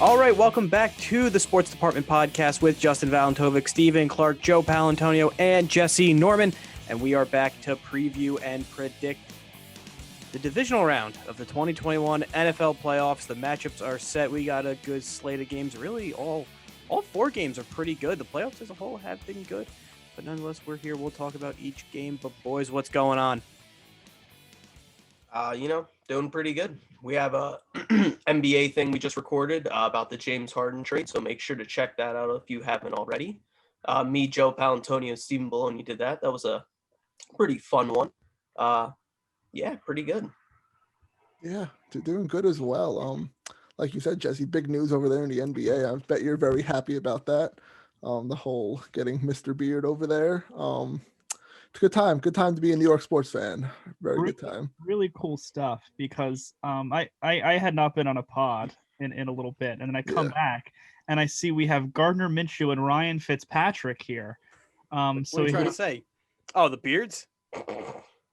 All right, welcome back to the Sports Department Podcast with Justin Valentovic, Steven Clark, Joe Paolantonio, and Jesse Norman. And we are back to preview and predict the divisional round of the 2021 NFL playoffs. The matchups are set. We got a good slate of games. Really, all four games are pretty good. The playoffs as a whole have been good. But nonetheless, we're here. We'll talk about each game. But boys, what's going on? Doing pretty good. We have a NBA thing we just recorded about the James Harden trade, so make sure to check that out if you haven't already. Me, Joe Paolantonio, Stephen Bologna did that. That was a pretty fun one. Pretty good. Yeah, doing good as well. Like you said, Jesse, big news over there in the NBA. I bet you're very happy about that. The whole getting Mr. Beard over there. It's a good time. Good time to be a New York sports fan. Very good time. Really cool stuff because I had not been on a pod in a little bit, and then I come back and I see we have Gardner Minshew and Ryan Fitzpatrick here. What are you trying to say? Oh, the beards?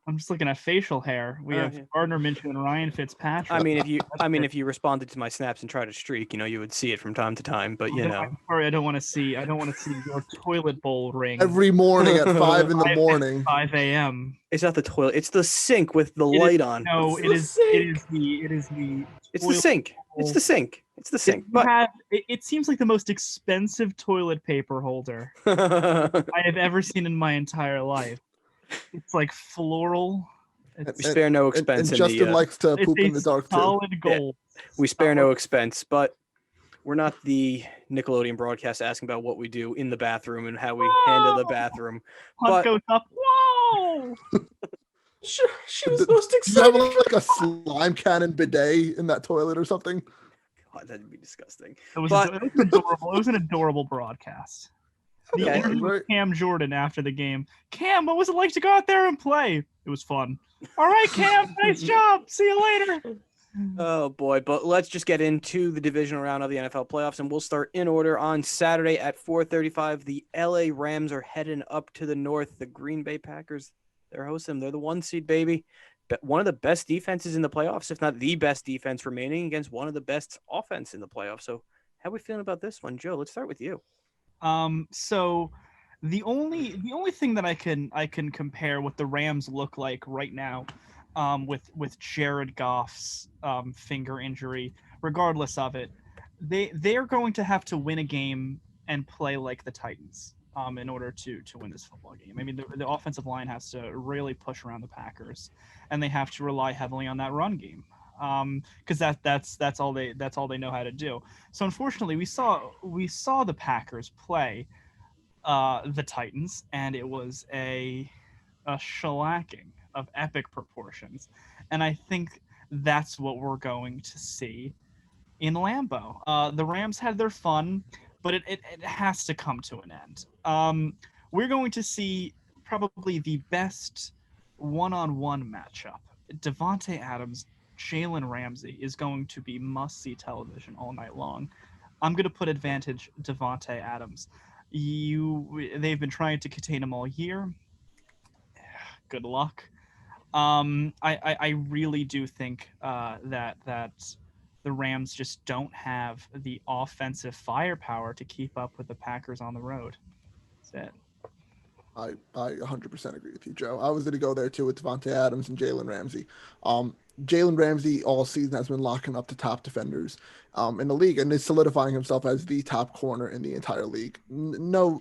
I'm just looking at facial hair. We have Gardner Minshew and Ryan Fitzpatrick. If you responded to my snaps and tried to streak, you would see it from time to time. But I'm sorry, I don't want to see your toilet bowl ring every morning at 5 in the morning. 5 a.m. It's not the toilet. It's the sink with the light on. No, it is the sink. It's the sink. It's the sink. But it seems like the most expensive toilet paper holder I have ever seen in my entire life. It's like floral. We spare no expense. And Justin likes to poop in the dark too. Solid gold. Yeah. We spare no expense, but we're not the Nickelodeon broadcast asking about what we do in the bathroom and how we handle the bathroom. Hunt goes up. Whoa! She was most Do excited. you have like a slime cannon bidet in that toilet or something? God, that'd be disgusting. It was adorable. It was an adorable broadcast. The Okay. interview with Cam Jordan after the game. Cam, what was it like to go out there and play? It was fun. All right, Cam, nice job. See you later. Oh boy, but let's just get into the divisional round of the NFL playoffs, and we'll start in order on Saturday at 4:35. The LA Rams are heading up to the north. The Green Bay Packers, they're hosting them. They're the 1 seed, baby. But one of the best defenses in the playoffs, if not the best defense remaining, against one of the best offense in the playoffs. So how are we feeling about this one, Joe? Let's start with you. So the only thing that I can compare what the Rams look like right now, with Jared Goff's finger injury, regardless of it, they are going to have to win a game and play like the Titans in order to win this football game. I mean, the offensive line has to really push around the Packers, and they have to rely heavily on that run game. Because that's all they know how to do. So unfortunately, we saw the Packers play the Titans, and it was a shellacking of epic proportions. And I think that's what we're going to see in Lambeau. The Rams had their fun, but it has to come to an end. We're going to see probably the best one-on-one matchup. Devonta Adams, Jalen Ramsey is going to be must-see television all night long. I'm going to put advantage Devonta Adams. They've been trying to contain him all year. Good luck. I really do think that the Rams just don't have the offensive firepower to keep up with the Packers on the road. That's it. I 100% agree with you, Joe. I was going to go there too with Devonta Adams and Jalen Ramsey. Jalen Ramsey all season has been locking up the top defenders in the league and is solidifying himself as the top corner in the entire league. No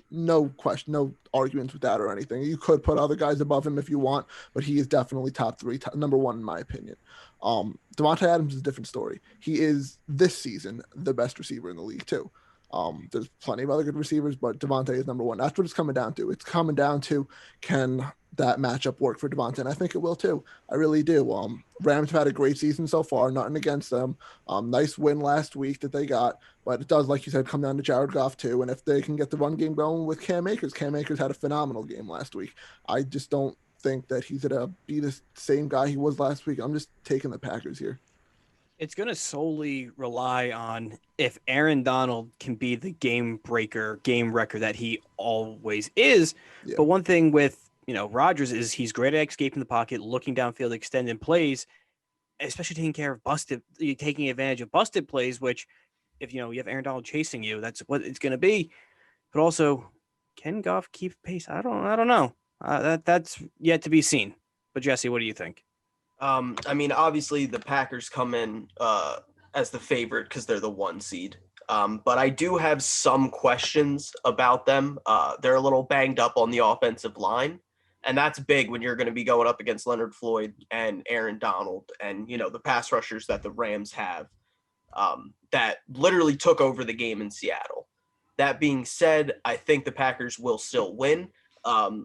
question, no arguments with that or anything. You could put other guys above him if you want, but he is definitely top three, number one in my opinion. Devonta Adams is a different story. He is this season the best receiver in the league too. There's plenty of other good receivers, but Devonta is number one. That's what it's coming down to. It's coming down to, can that matchup work for Devonta? And I think it will too. I really do. Rams have had a great season so far, nothing against them. Nice win last week that they got, but it does, like you said, come down to Jared Goff too. And if they can get the run game going with Cam Akers had a phenomenal game last week. I just don't think that he's going to be the same guy he was last week. I'm just taking the Packers here. It's going to solely rely on if Aaron Donald can be the game breaker, game wrecker that he always is. Yeah. But one thing with, Rodgers is he's great at escaping the pocket, looking downfield, extending plays, especially taking advantage of busted plays, which if you have Aaron Donald chasing you, that's what it's going to be. But also, can Goff keep pace? I don't know. That's yet to be seen. But Jesse, what do you think? I mean, obviously the Packers come in as the favorite because they're the 1 seed. But I do have some questions about them. They're a little banged up on the offensive line, and that's big when you're going to be going up against Leonard Floyd and Aaron Donald and, the pass rushers that the Rams have that literally took over the game in Seattle. That being said, I think the Packers will still win.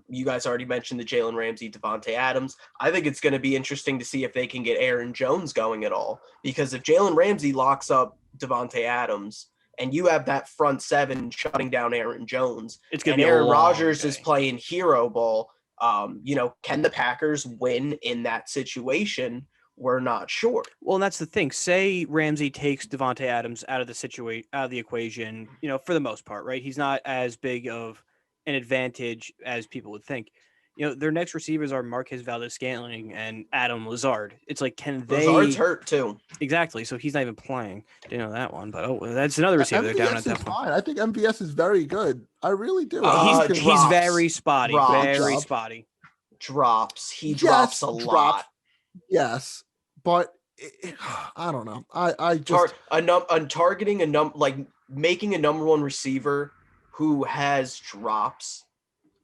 You guys already mentioned the Jalen Ramsey, Devonta Adams. I think it's going to be interesting to see if they can get Aaron Jones going at all. Because if Jalen Ramsey locks up Devonta Adams and you have that front 7 shutting down Aaron Jones, it's going to be Aaron Rodgers is playing hero ball, can the Packers win in that situation? We're not sure. Well, and that's the thing. Say Ramsey takes Devonta Adams out of the equation, for the most part, right? He's not as big of an advantage as people would think. Their next receivers are Marquez Valdes-Scantling and Adam Lazard. It's like, can they? Lazard's hurt too. Exactly. So he's not even playing. Didn't know that one, but that's another receiver they're down at that point. I think MVS is very good. I really do. He's very spotty. Very spotty. Drops. He drops a lot. Yes, but I don't know. I just targeting making a number 1 receiver who has drops.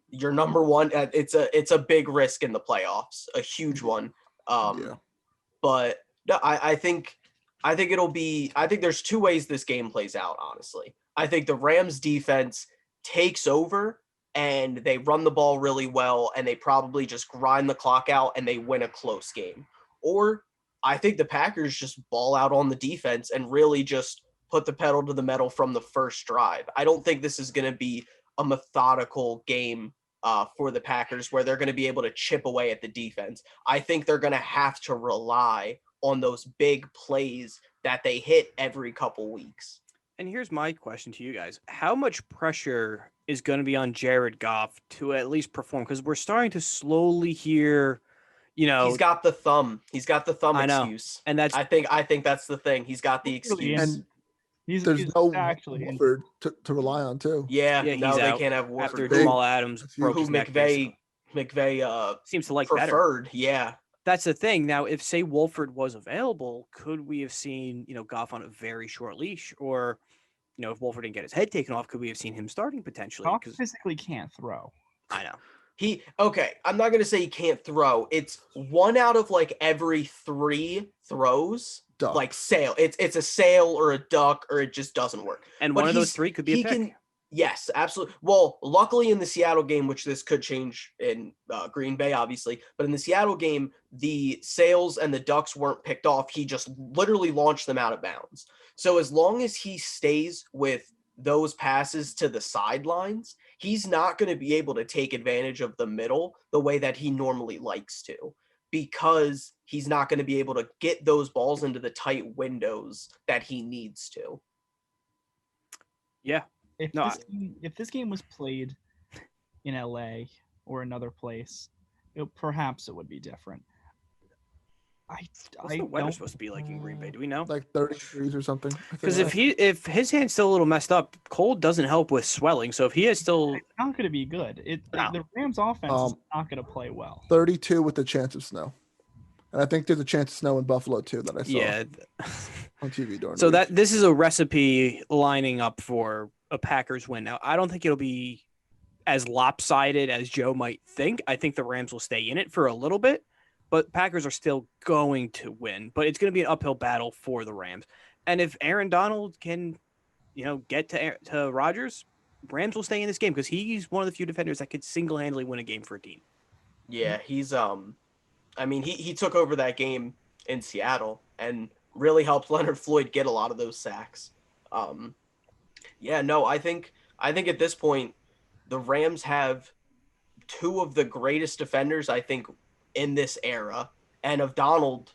Your number 1, it's a big risk in the playoffs, a huge one. But no, I think there's 2 ways this game plays out. Honestly, I think the Rams defense takes over and they run the ball really well and they probably just grind the clock out and they win a close game. Or I think the Packers just ball out on the defense and really just put the pedal to the metal from the first drive. I don't think this is going to be a methodical game for the Packers where they're going to be able to chip away at the defense. I think they're going to have to rely on those big plays that they hit every couple weeks. And here's my question to you guys. How much pressure is going to be on Jared Goff to at least perform? Because we're starting to slowly hear, he's got the thumb. He's got the thumb excuse. And that's I think that's the thing. He's got the excuse. And there's no Wolford to rely on too. Yeah, he's no, they out can't have Wolford. After Jamal Adams broke his neck. McVay seems to like preferred. Better. Yeah. That's the thing. Now, if say Wolford was available, could we have seen, Goff on a very short leash? Or, if Wolford didn't get his head taken off, could we have seen him starting potentially? Goff physically can't throw. I know. I'm not going to say he can't throw. It's 1 out of every 3 throws. Duck. Sail. It's a sail or a duck or it just doesn't work. And one of those 3 could be a pick. Yes, absolutely. Well, luckily in the Seattle game, which this could change in Green Bay, obviously, but in the Seattle game, the sails and the ducks weren't picked off. He just literally launched them out of bounds. So as long as he stays with those passes to the sidelines, he's not going to be able to take advantage of the middle the way that he normally likes to, because he's not going to be able to get those balls into the tight windows that he needs to. Yeah. If this game was played in LA or another place, perhaps it would be different. What's the weather supposed to be like in Green Bay? Do we know? 30 degrees or something. Because if his hand's still a little messed up, cold doesn't help with swelling. So if he is still, it's not going to be good. The Rams' offense is not going to play well. 32 with a chance of snow, and I think there's a chance of snow in Buffalo too that I saw on TV during. So this is a recipe lining up for a Packers win. Now I don't think it'll be as lopsided as Joe might think. I think the Rams will stay in it for a little bit. But Packers are still going to win. But it's going to be an uphill battle for the Rams. And if Aaron Donald can, get to Rodgers, Rams will stay in this game because he's one of the few defenders that could single-handedly win a game for a team. Yeah, he's he took over that game in Seattle and really helped Leonard Floyd get a lot of those sacks. I think at this point the Rams have 2 of the greatest defenders, I think, in this era, and of Donald,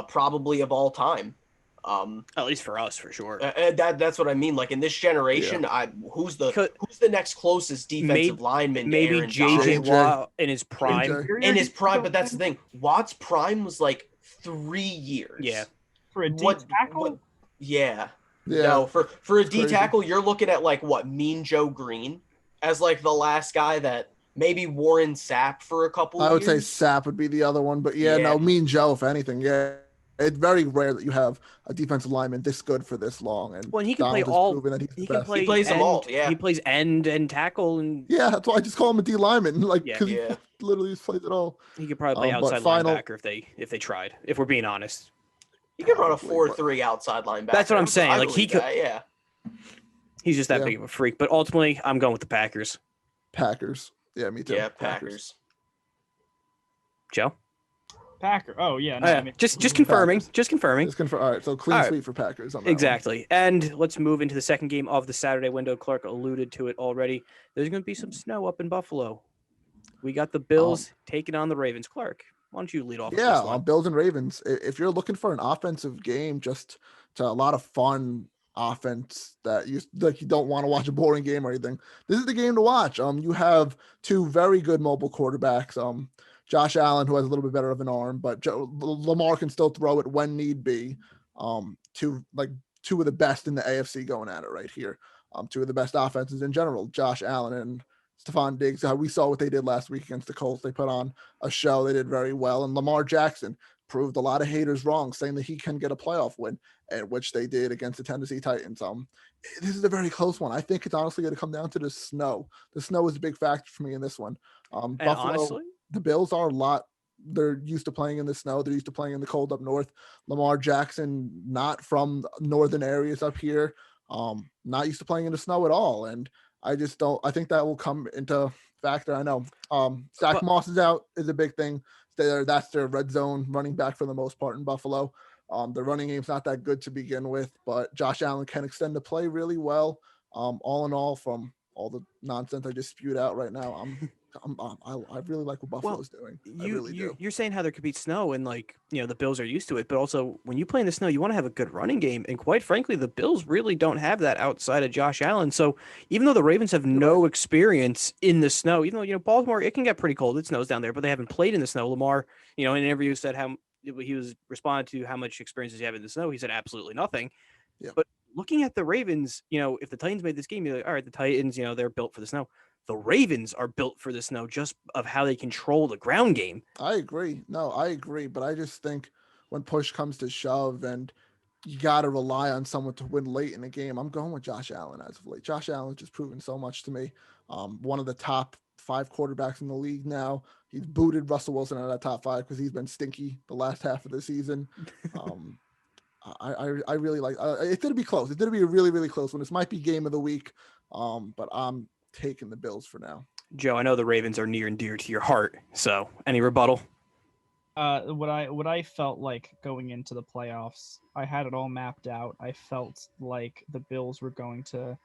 probably of all time. At least for us, for sure. That's what I mean. In this generation, who's the next closest defensive lineman? Maybe Aaron JJ Watt in his prime. In his prime, but that's the thing. Watt's prime was 3 years. Yeah. For a deep tackle? Yeah. Yeah. No, for a D crazy. tackle, you're looking at like what, Mean Joe Green as like the last guy that maybe Warren Sapp for a couple I would say years. Sapp would be the other one, but Yeah. no, Mean Joe, if anything. Yeah. It's very rare that you have a defensive lineman this good for this long. And Well, and he can Donald play has all. proven that he's the He can best. play. He plays them end, all, yeah. He plays end and tackle, and Yeah, that's why I just call him a D lineman, like Yeah. because Yeah. he literally just plays it all. he could probably play But outside final- linebacker if they tried. If we're being honest, He could run a Probably, but- 4-3 outside linebacker. That's what I'm saying, I like, he believe could- that, yeah. he's just that Yeah. big of a freak. But ultimately, I'm going with the Packers. Packers. Yeah, me too. Yeah, Packers. Joe. Packer. Oh yeah. No, Oh, yeah. I mean, Just confirming. Packers. Just confirming. Just confirm. All right, so clean All right. sweep for Packers on that one. Exactly. And let's move into the second game of the Saturday window. Clark alluded to it already. There's going to be some snow up in Buffalo. We got the Bills taking on the Ravens. Clark, why don't you lead off with Yeah, this one? Bills and Ravens. If you're looking for an offensive game, just to a lot of fun offense that you don't want to watch a boring game or anything, this is the game to watch. You have two very good mobile quarterbacks. Josh Allen, who has a little bit better of an arm, but Lamar can still throw it when need be. Two of the best in the AFC going at it right here. Two of the best offenses in general, Josh Allen and Stephon Diggs. We saw what they did last week against the Colts. They put on a show. They did very well. And Lamar Jackson proved a lot of haters wrong, saying that he can get a playoff win, and which they did against the Tennessee Titans. This is a very close one. I think it's honestly going to come down to the snow. The snow is a big factor for me in this one. And Buffalo, honestly, the Bills are a lot. They're used to playing in the snow. They're used to playing in the cold up north. Lamar Jackson, not from northern areas up here, not used to playing in the snow at all. And I just don't. I think that will come into factor. I know. Zach Moss is out is a big thing. That's their red zone running back for the most part in Buffalo. The running game's not that good to begin with, but Josh Allen can extend the play really well. All in all, from all the nonsense I just spewed out right now, I really like what Buffalo's doing. I really do. You're saying how there could be snow and the Bills are used to it, but also when you play in the snow, you want to have a good running game. And quite frankly, the Bills really don't have that outside of Josh Allen. So even though the Ravens have no experience in the snow, even though, Baltimore, it can get pretty cold. It snows down there, but they haven't played in the snow. Lamar, in an interview said how he was responded to how much experience does he have in the snow. He said absolutely nothing. Yeah. But looking at the Ravens, if the Titans made this game, you're like, all right, the Titans, they're built for the snow. The Ravens are built for the snow just of how they control the ground game. I agree. No, I agree. But I just think when push comes to shove and you got to rely on someone to win late in the game, I'm going with Josh Allen as of late. Josh Allen's just proven so much to me. One of the top 5 quarterbacks in the league now. He's booted Russell Wilson out of that top 5 because he's been stinky the last half of the season. I really like it's going to be close. It's going to be a really, really close one. This might be game of the week, but I'm taking the Bills for now. Joe, I know the Ravens are near and dear to your heart. So any rebuttal? What I felt like going into the playoffs, I had it all mapped out. I felt like the Bills were going to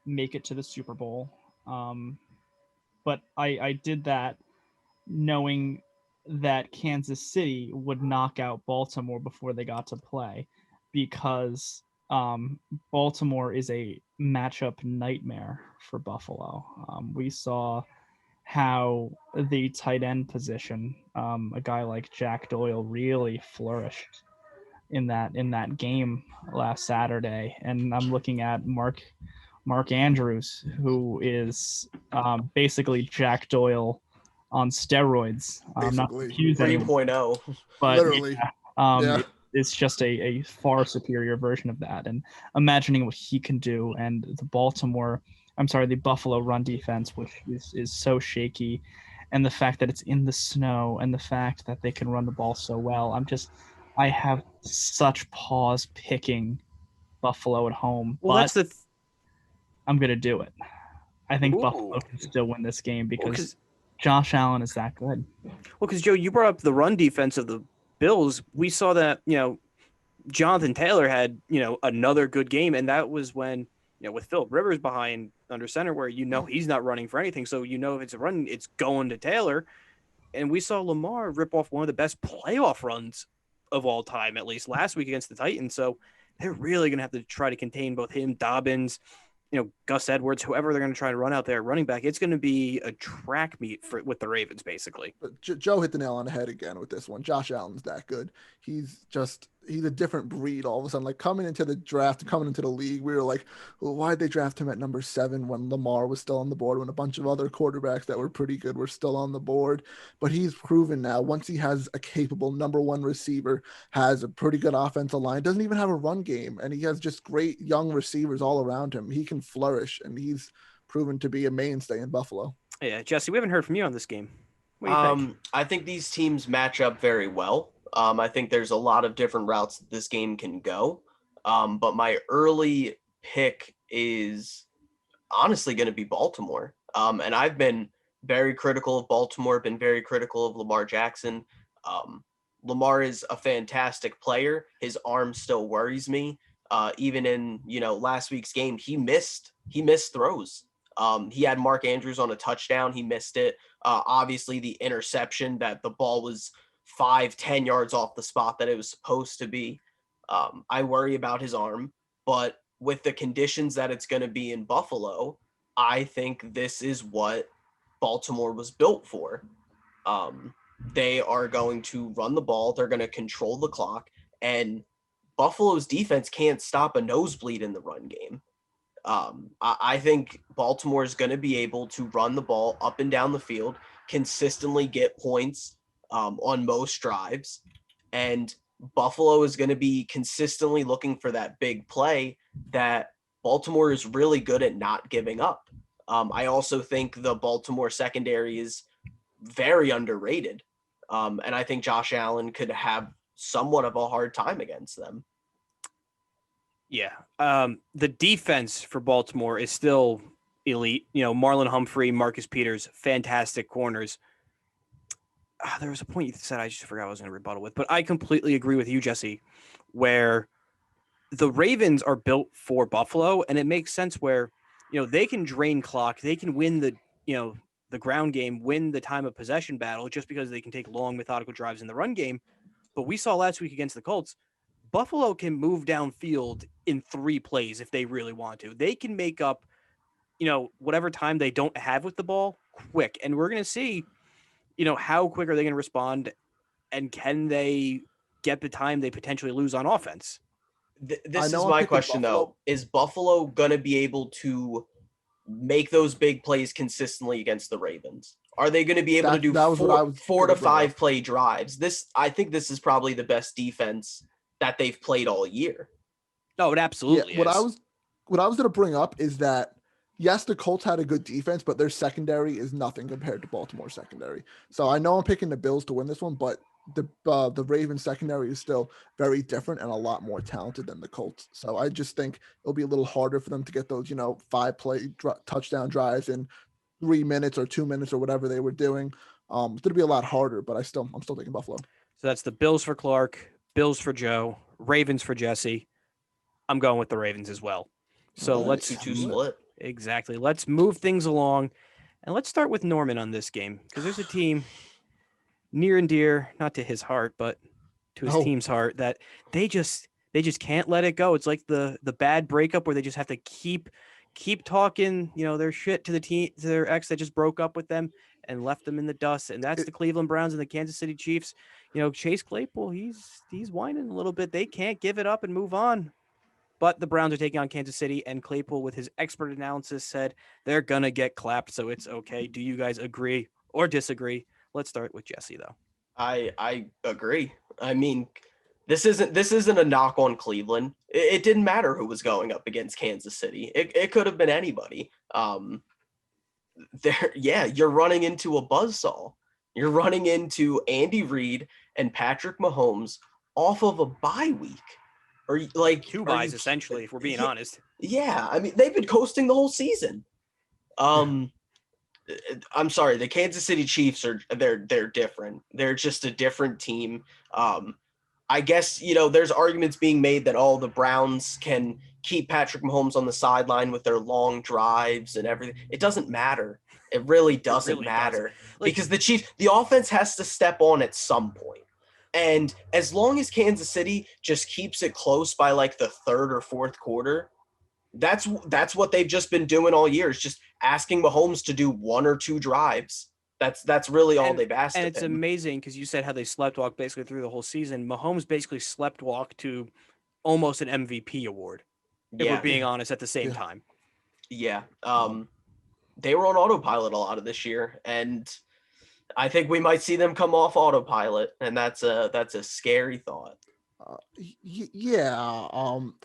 make it to the Super Bowl. But I did that knowing that Kansas City would knock out Baltimore before they got to play, because Baltimore is a matchup nightmare for Buffalo. We saw how the tight end position, a guy like Jack Doyle, really flourished in that game last Saturday. And I'm looking at Mark Andrews, who is basically Jack Doyle on steroids. Not to accuse anyone, 3.0. but Literally. Yeah. It's just a far superior version of that. And imagining what he can do, and the Buffalo run defense, which is so shaky, and the fact that it's in the snow, and the fact that they can run the ball so well. I have such pause picking Buffalo at home. Well, but that's I'm going to do it. I think Ooh. Buffalo can still win this game because Josh Allen is that good. Well, because Joe, you brought up the run defense of the Bills. We saw that, Jonathan Taylor had, another good game. And that was when, with Philip Rivers behind under center, where, he's not running for anything. So, if it's a run, it's going to Taylor. And we saw Lamar rip off one of the best playoff runs of all time, at least last week against the Titans. So they're really going to have to try to contain both him, Dobbins, Gus Edwards, whoever they're going to try to run out there running back. It's going to be a track meet with the Ravens, basically. But Joe hit the nail on the head again with this one. Josh Allen's that good. He's just he's a different breed all of a sudden. Like coming into the draft, coming into the league, we were like, well, why'd they draft him at number 7 when Lamar was still on the board, when a bunch of other quarterbacks that were pretty good were still on the board? But he's proven now, once he has a capable number 1 receiver, has a pretty good offensive line, doesn't even have a run game, and he has just great young receivers all around him. He can flourish, and he's proven to be a mainstay in Buffalo. Yeah, Jesse, we haven't heard from you on this game. What do you think? I think these teams match up very well. I think there's a lot of different routes that this game can go. But my early pick is honestly going to be Baltimore. And I've been very critical of Baltimore, been very critical of Lamar Jackson. Lamar is a fantastic player. His arm still worries me. Even in, last week's game, he missed throws. He had Mark Andrews on a touchdown. He missed it. Obviously the interception, that the ball was 5-10 yards off the spot that it was supposed to be. I worry about his arm, but with the conditions that it's going to be in Buffalo, I think this is what Baltimore was built for. They are going to run the ball. They're going to control the clock, and Buffalo's defense can't stop a nosebleed in the run game. I think Baltimore is going to be able to run the ball up and down the field, consistently get points on most drives, and Buffalo is going to be consistently looking for that big play that Baltimore is really good at not giving up. I also think the Baltimore secondary is very underrated, and I think Josh Allen could have somewhat of a hard time against them. Yeah. The defense for Baltimore is still elite. Marlon Humphrey, Marcus Peters, fantastic corners. There was a point you said I just forgot I was going to rebuttal with, but I completely agree with you, Jesse, where the Ravens are built for Buffalo, and it makes sense where, they can drain clock, they can win the ground game, win the time of possession battle just because they can take long, methodical drives in the run game. But we saw last week against the Colts, Buffalo can move downfield in 3 plays if they really want to. They can make up, whatever time they don't have with the ball quick. And we're going to see, how quick are they going to respond, and can they get the time they potentially lose on offense? This is my question, though. Is Buffalo going to be able to make those big plays consistently against the Ravens? Are they going to be able to do 4 to 5 play drives? I think this is probably the best defense that they've played all year. No, it absolutely is. What I was going to bring up is that, yes, the Colts had a good defense, but their secondary is nothing compared to Baltimore's secondary. So I know I'm picking the Bills to win this one, but the Ravens secondary is still very different and a lot more talented than the Colts. So I just think it'll be a little harder for them to get those, 5-play touchdown drives in 3 minutes or 2 minutes or whatever they were doing. It's going to be a lot harder, but I'm still taking Buffalo. So that's the Bills for Clark, Bills for Joe, Ravens for Jesse. I'm going with the Ravens as well. So let's 2-2 split. Exactly. Let's move things along, and let's start with Norman on this game, because there's a team near and dear, not to his heart, but to his team's heart, that they just can't let it go. It's like the bad breakup where they just have to keep talking, their shit to to their ex that just broke up with them and left them in the dust. And that's the Cleveland Browns and the Kansas City Chiefs. Chase Claypool, he's whining a little bit. They can't give it up and move on. But the Browns are taking on Kansas City, and Claypool, with his expert analysis, said they're going to get clapped, so it's okay. Do you guys agree or disagree? Let's start with Jesse, though. I agree. I mean, this isn't a knock on Cleveland. It didn't matter who was going up against Kansas City. It could have been anybody. You're running into a buzzsaw. You're running into Andy Reid and Patrick Mahomes off of a bye week. Or like 2 buys, essentially, if we're being honest. Yeah, I mean, they've been coasting the whole season. I'm sorry, the Kansas City Chiefs they're different. They're just a different team. I guess, there's arguments being made that the Browns can keep Patrick Mahomes on the sideline with their long drives and everything. It doesn't matter. It really doesn't matter. Because the Chiefs, the offense has to step on at some point. And as long as Kansas City just keeps it close by like the 3rd or 4th quarter, that's what they've just been doing all year, is just asking Mahomes to do 1 or 2 drives That's really all And- they've asked And of it's him. amazing because you said how they sleptwalk basically through the whole season. Mahomes basically sleptwalked to almost an MVP award, if we're Yeah, being honest, at the same Yeah. time. yeah. They were on autopilot a lot of this year, and I think we might see them come off autopilot, and that's a scary thought. Yeah.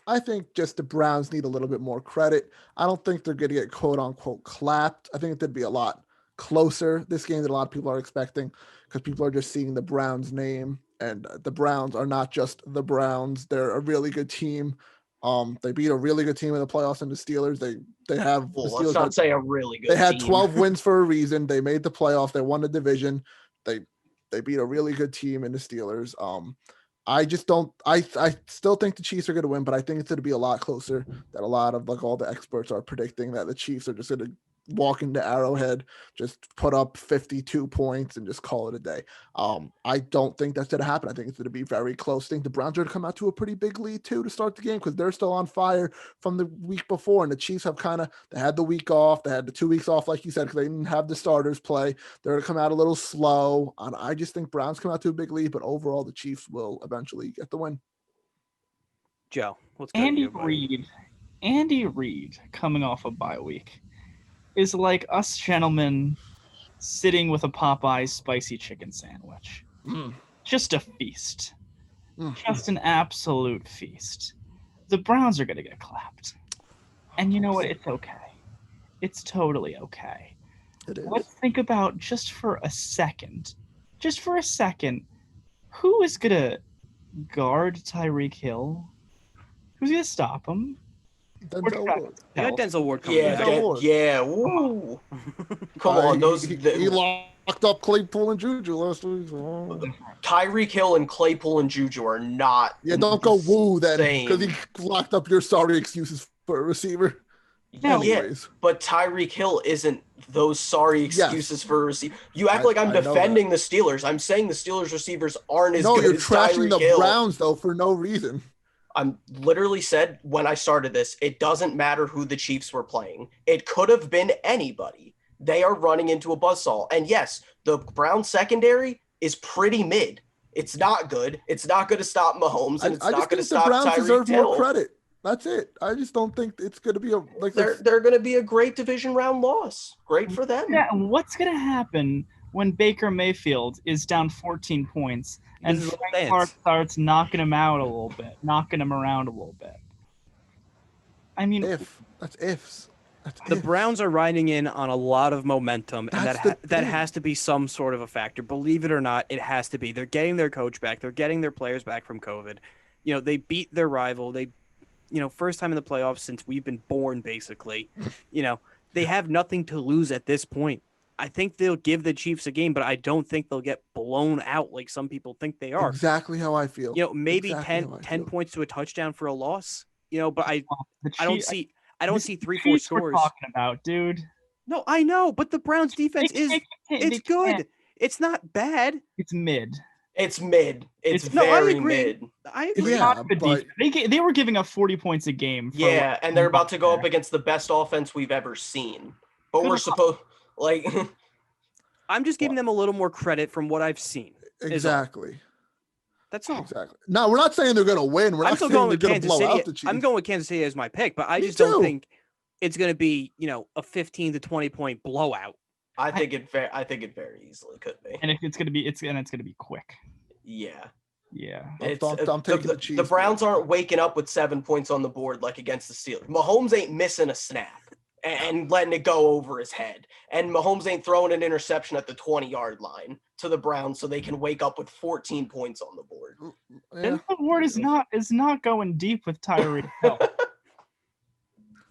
I think just the Browns need a little bit more credit. I don't think they're going to get quote unquote clapped. I think it'd be a lot closer this game than a lot of people are expecting because people are just seeing the Browns name, and the Browns are not just the Browns. They're a really good team. They beat a really good team in the playoffs and the Steelers. They have the Well, let's Steelers. not say a really good They had team. 12 wins for a reason. They made the playoffs. They won the division. They beat a really good team in the Steelers. I just don't. I still think the Chiefs are going to win, but I think it's going to be a lot closer. That a lot of all the experts are predicting that the Chiefs are just going to walk into Arrowhead, just put up 52 points and just call it a day. I don't think that's going to happen. I think it's going to be very close. I think the Browns are going to come out to a pretty big lead too to start the game because they're still on fire from the week before, and the Chiefs have they had the week off. They had the 2 weeks off, like you said, because they didn't have the starters play. They're going to come out a little slow, and I just think Browns come out to a big lead, but overall the Chiefs will eventually get the win. Joe, let's go to you, buddy. Andy Reid coming off a bye week is like us gentlemen sitting with a Popeyes spicy chicken sandwich. Just a feast. Just an absolute feast. The Browns are going to get clapped. And you know what? It's okay. It's totally okay. It is. Let's think about just for a second, who is going to guard Tyreek Hill? Who's going to stop him? Denzel Ward. You got Denzel Ward coming Yeah, back. Denzel Ward. yeah. Woo. Come on, those He locked up Claypool and Juju last week. Tyreek Hill and Claypool and Juju are not. Yeah, don't go woo then, same. because he locked up your sorry excuses for a receiver. Yeah, Anyways. but Tyreek Hill isn't those sorry excuses for a receiver. You act like I'm I know defending the Steelers. I'm saying the Steelers receivers aren't as No, good you're as trashing Tyreek the Hill. Browns though for no reason. I'm literally said when I started this, it doesn't matter who the Chiefs were playing. It could have been anybody. They are running into a buzzsaw. And yes, the Browns secondary is pretty mid. It's not good. It's not going to stop Mahomes, and it's I not just going to think the stop Browns Tyreek deserve Hill. more credit. That's it. I just don't think it's going to be They're going to be a great division round loss. Great for them. Yeah, and what's going to happen when Baker Mayfield is down 14 points and This is Frank dance. Clark starts knocking him out a little bit, knocking him around a little bit? I mean, That's ifs. The Browns are riding in on a lot of momentum, and That's that the that thing. has to be some sort of a factor. Believe it or not, it has to be. They're getting their coach back. They're getting their players back from COVID. You know, they beat their rival. First time in the playoffs since we've been born, basically. They have nothing to lose at this point. I think they'll give the Chiefs a game, but I don't think they'll get blown out like some people think they are. Exactly how I feel. Maybe Exactly how I 10 feel. points to a touchdown for a loss. But I the don't Chiefs- see I don't this see is the 3-4 Chiefs we're scores. talking about, dude. No, I know, but the Browns defense They it's can't. good. It's not bad. It's mid. It's mid. It's No, I very agree. mid. I It's agree. Yeah, not good but- defense. They were giving up 40 points a game. For Yeah, and they're about to go up there. against the best offense we've ever seen. But Good we're luck. supposed like I'm just giving them a little more credit from what I've seen. Exactly. That's all. Exactly. No, we're not saying they're going to win. We're I'm not still saying going they're with going to Kansas blow City. out the Chiefs. I'm going with Kansas City as my pick, but I Me just don't too. think it's going to be, a 15 to 20 point blowout. I think it very easily could be. And it's gonna be quick. Yeah. Yeah. I'm taking the Chiefs. The Browns aren't waking up with 7 points on the board like against the Steelers. Mahomes ain't missing a snap and letting it go over his head. And Mahomes ain't throwing an interception at the 20-yard line to the Browns so they can wake up with 14 points on the board. Yeah. Denzel Ward is not going deep with Tyreek Hill.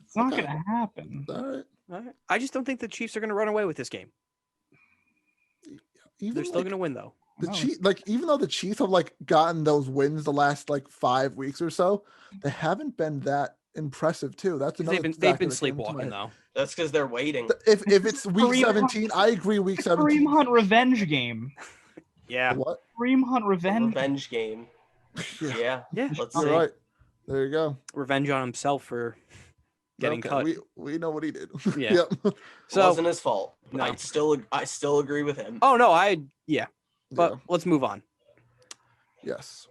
It's not Okay. gonna happen. All right. All right. I just don't think the Chiefs are going to run away with this game. Even They're still going to win, though. The No. Chiefs, even though the Chiefs have gotten those wins the last 5 weeks or so, they haven't been that impressive too. That's another. They've factor been that came to sleepwalking, my- though. That's because they're waiting. If it's week Kareem 17, I agree. Week The 17. Kareem Hunt revenge game. Yeah. What? Kareem Hunt revenge. Revenge game. Yeah. Yeah. Yeah. Let's You're see. right. There you go. Revenge on himself for getting cut. We know what he did. Yeah. Yep. It So wasn't his fault. No. I still agree with him. oh no, but Yeah. let's move on. Yes.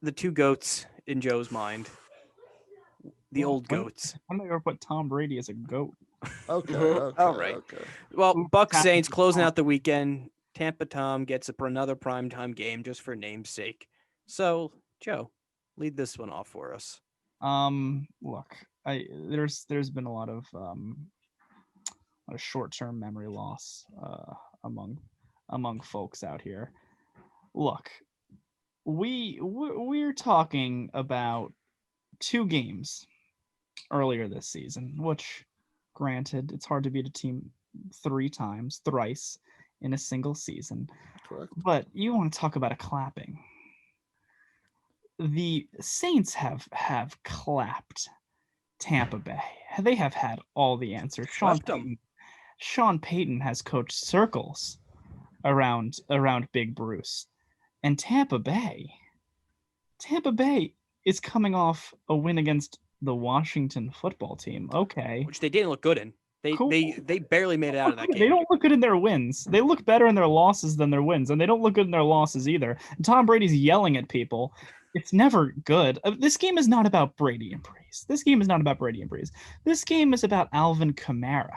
The two goats in Joe's mind. The old goats. I'm not gonna put Tom Brady as a goat. Okay. Mhm. Okay. All right. Okay. Well, Ooh, Bucks Tampa Saints closing Tom. out the weekend. Tampa Tom gets another primetime game just for name's sake. So, Joe, lead this one off for us. Look, there's been a lot of short-term memory loss among folks out here. Look, we're talking about two games earlier this season, which, granted, it's hard to beat a team thrice in a single season. Correct. But you want to talk about a clapping. The Saints have clapped Tampa Bay. They have had all the answers. Swept 'em. Sean Payton has coached circles around Big Bruce. And Tampa Bay is coming off a win against the Washington football team. Okay. Which they didn't look good in. Cool. They barely made it out of that game. They don't look good in their wins. They look better in their losses than their wins, and they don't look good in their losses either. And Tom Brady's yelling at people. It's never good. This game is not about Brady and Breeze. This game is about Alvin Kamara.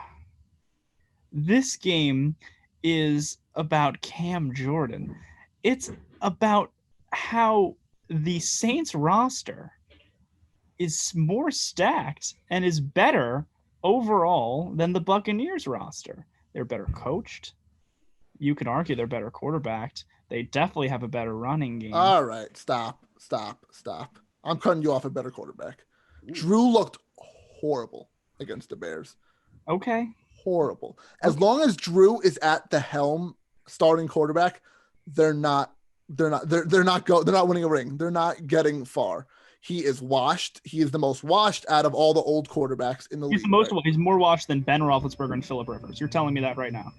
This game is about Cam Jordan. It's about how the Saints roster is more stacked and is better overall than the Buccaneers roster. They're better coached. You can argue they're better quarterbacked. They definitely have a better running game. All right. Stop. I'm cutting you off a better quarterback. Drew looked horrible against the Bears. Okay. Horrible. As long as Drew is at the helm, starting quarterback, they're not winning a ring. They're not getting far. He is washed. He is the most washed out of all the old quarterbacks in the league. He's more washed than Ben Roethlisberger and Phillip Rivers. You're telling me that right now.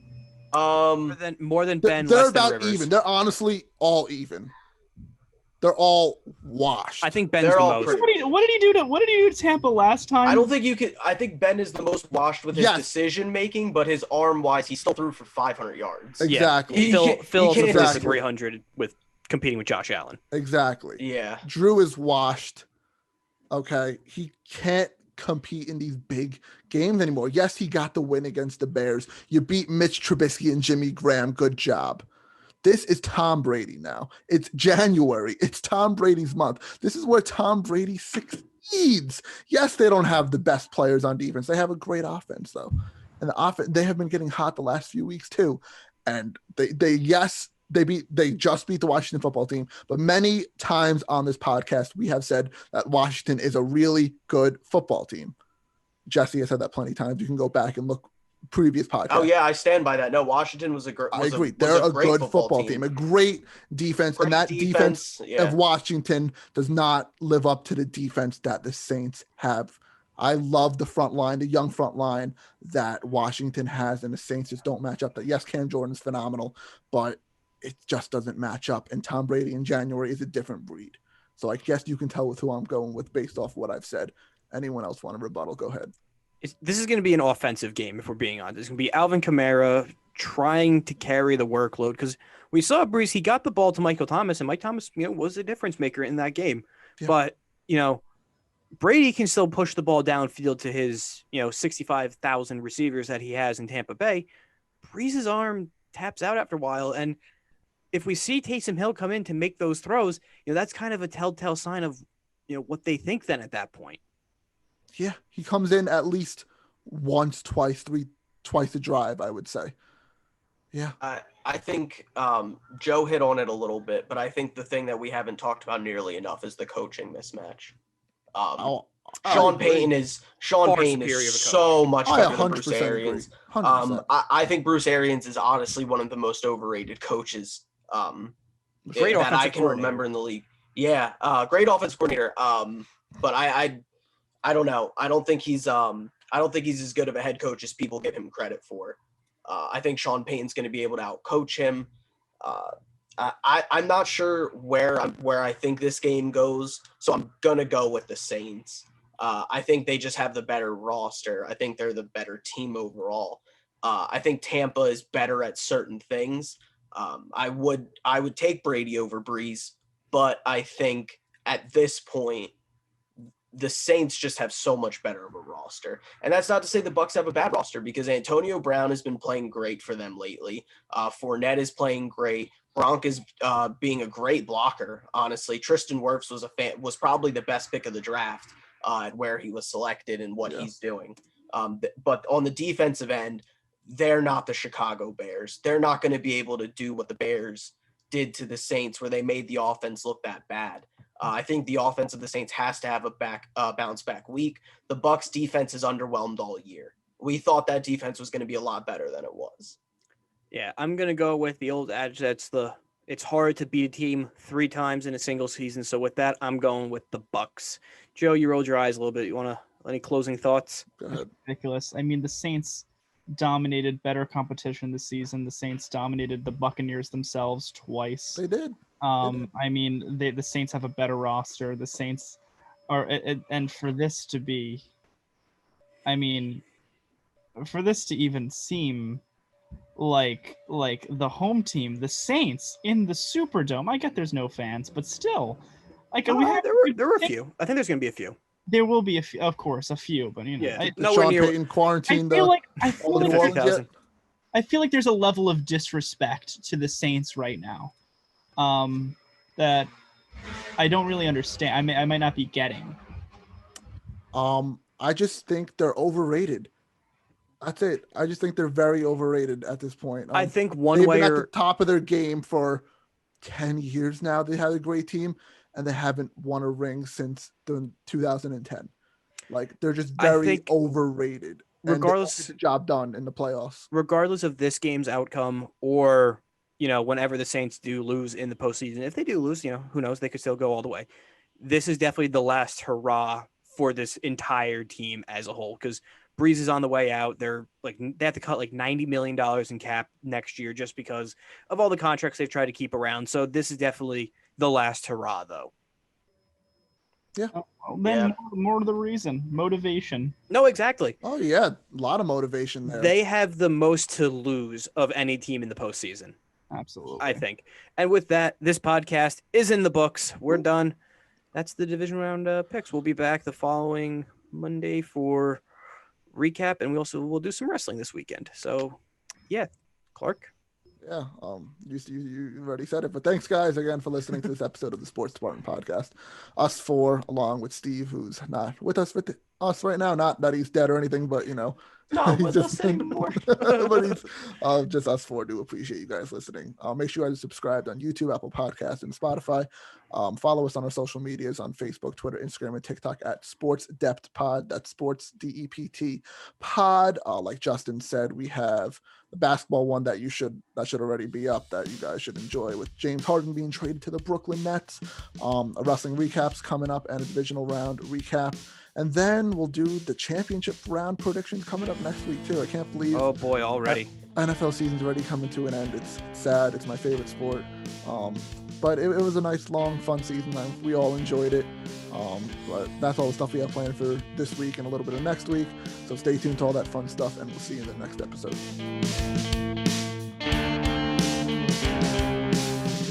More than Ben. They're less than about Rivers. even. They're honestly all even. They're all washed. I think Ben's They're the all most. pretty- What did he do to Tampa last time? I don't think you could. I think Ben is the most washed with his Yes. decision making, but his arm wise, he still threw for 500 yards. Exactly. He Phil can't- Phil he threw can't- for 300 with competing with Josh Allen. Exactly. Yeah. Drew is washed. Okay. He can't compete in these big games anymore. Yes, he got the win against the Bears. You beat Mitch Trubisky and Jimmy Graham. Good job. This is Tom Brady now. It's January. It's Tom Brady's month. This is where Tom Brady succeeds. Yes, they don't have the best players on defense. They have a great offense, though. And the offense, they have been getting hot the last few weeks, too. And they just beat the Washington football team. But many times on this podcast, we have said that Washington is a really good football team. Jesse has said that plenty of times. You can go back and look previous podcast. Oh yeah, I stand by that. No, Washington was a great. I agree. They're a great good football team, a great defense, Great and that defense yeah. of Washington does not live up to the defense that the Saints have. I love the front line, the young front line that Washington has, and the Saints just don't match up. That yes, Cam Jordan's phenomenal, but it just doesn't match up. And Tom Brady in January is a different breed. So I guess you can tell with who I'm going with based off what I've said. Anyone else want to rebuttal? Go ahead. This is going to be an offensive game, if we're being honest. It's going to be Alvin Kamara trying to carry the workload because we saw Breeze. He got the ball to Michael Thomas, and Mike Thomas, was a difference maker in that game. Yeah. But Brady can still push the ball downfield to his 65,000 receivers that he has in Tampa Bay. Breeze's arm taps out after a while, and if we see Taysom Hill come in to make those throws, that's kind of a telltale sign of what they think then at that point. Yeah, he comes in at least once, twice a drive, I would say. Yeah. I think Joe hit on it a little bit, but I think the thing that we haven't talked about nearly enough is the coaching mismatch. Sean Payton is superior of a coach. so much better than Bruce 100% Arians. agree. 100%. I think Bruce Arians is honestly one of the most overrated coaches Great that I offensive can coordinator. remember in the league. Yeah, great offensive coordinator. But I don't know. I don't think he's as good of a head coach as people give him credit for. I think Sean Payton's going to be able to outcoach him. I'm not sure where I think this game goes, so I'm gonna go with the Saints. I think they just have the better roster. I think they're the better team overall. I think Tampa is better at certain things. I would take Brady over Breeze, but I think at this point, the Saints just have so much better of a roster. And that's not to say the Bucs have a bad roster, because Antonio Brown has been playing great for them lately. Fournette is playing great. Gronk is being a great blocker, honestly. Tristan Wirfs was probably the best pick of the draft at where he was selected and what he's doing. But on the defensive end, they're not the Chicago Bears. They're not going to be able to do what the Bears did to the Saints, where they made the offense look that bad. I think the offense of the Saints has to have a bounce back week. The Bucs defense is underwhelmed all year. We thought that defense was going to be a lot better than it was. Yeah, I'm going to go with the old adage it's hard to beat a team 3 times in a single season. So with that, I'm going with the Bucs. Joe, you rolled your eyes a little bit. You want to any closing thoughts? Go ahead. Ridiculous. I mean, the Saints dominated better competition this season. The Saints dominated the Buccaneers themselves twice. They did. I mean, the Saints have a better roster. The Saints are, and for this to be, I mean, for this to even seem like the home team, the Saints in the Superdome. I get there's no fans, but still, like there were a few. I think there's going to be a few. There will be a few, of course, a few, but nowhere Sean near Payton quarantine. I feel like there's a level of disrespect to the Saints right now, that I don't really understand. I might not be getting. I just think they're overrated. That's it. I just think they're very overrated at this point. I think they've been at the top of their game for 10 years now. They had a great team, and they haven't won a ring since 2010. Like, they're just very overrated. Regardless, and they get the job done in the playoffs. Regardless of this game's outcome, or whenever the Saints do lose in the postseason, if they do lose, who knows? They could still go all the way. This is definitely the last hurrah for this entire team as a whole, because Breeze is on the way out. They have to cut like $90 million in cap next year just because of all the contracts they've tried to keep around. So this is definitely the last hurrah, though. Yeah. More to the reason. Motivation. No, exactly. Oh, yeah. A lot of motivation there. They have the most to lose of any team in the postseason. Absolutely. I think. And with that, this podcast is in the books. We're done. That's the division round picks. We'll be back the following Monday for recap, and we'll do some wrestling this weekend. So, yeah, Clark. Yeah, you already said it, but thanks guys again for listening to this episode of the Sports Department Podcast. Us four, along with Steve, who's not with us right now. Not that he's dead or anything, but no, he's just anymore. But he's just us four. Do appreciate you guys listening. Make sure you guys subscribed on YouTube, Apple Podcasts, and Spotify. Follow us on our social medias on Facebook, Twitter, Instagram, and TikTok at Sports Dept Pod. That's Sports DEPT Pod. Like Justin said, we have the basketball one that should already be up, that you guys should enjoy, with James Harden being traded to the Brooklyn Nets. A wrestling recaps coming up, and a divisional round recap. And then we'll do the championship round predictions coming up next week too. I can't believe. Oh boy, already. NFL season's already coming to an end. It's sad. It's my favorite sport. But it was a nice, long, fun season. We all enjoyed it. But that's all the stuff we have planned for this week and a little bit of next week. So stay tuned to all that fun stuff, and we'll see you in the next episode.